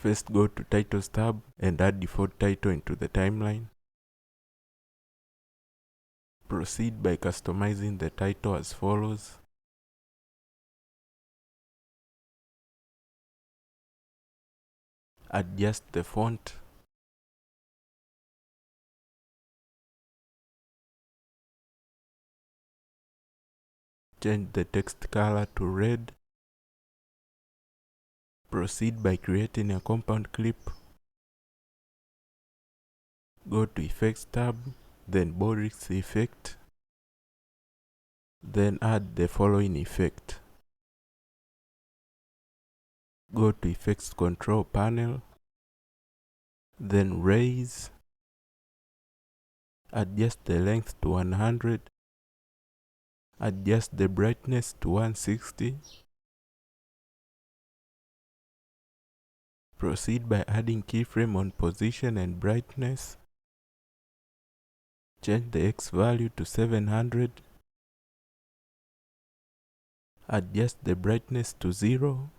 First, go to Titles tab and add default title into the timeline. Proceed by customizing the title as follows. Adjust the font. Change the text color to red. Proceed by creating a compound clip. Go to Effects tab, then Borix effect. Then add the following effect. Go to Effects Control panel, then Raise. Adjust the length to 100. Adjust the brightness to 160. Proceed by adding keyframe on position and brightness. Change the X value to 700. Adjust the brightness to 0.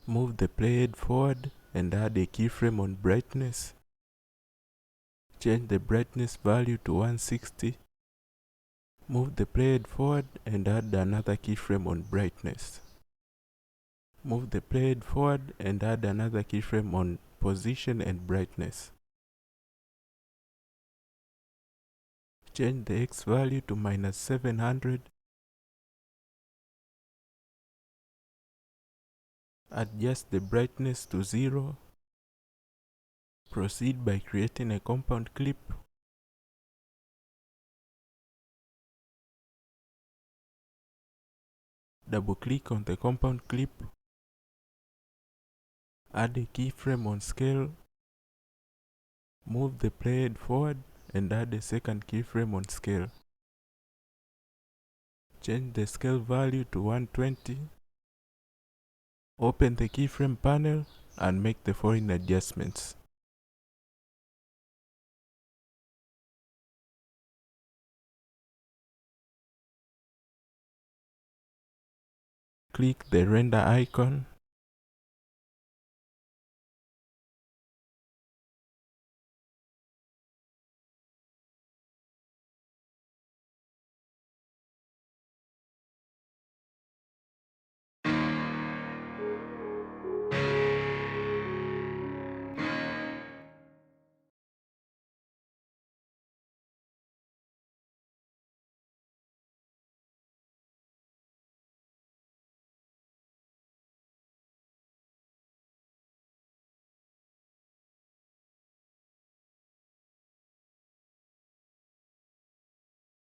Move the playhead forward and add a keyframe on brightness. Change the brightness value to 160. Move the playhead forward and add another keyframe on brightness. Move the playhead forward and add another keyframe on position and brightness. Change the X value to -700. Adjust the brightness to 0. Proceed by creating a compound clip. Double click on the compound clip. Add a keyframe on scale. Move the playhead forward and add a second keyframe on scale. Change the scale value to 120. Open the keyframe panel and make the following adjustments. Click the render icon.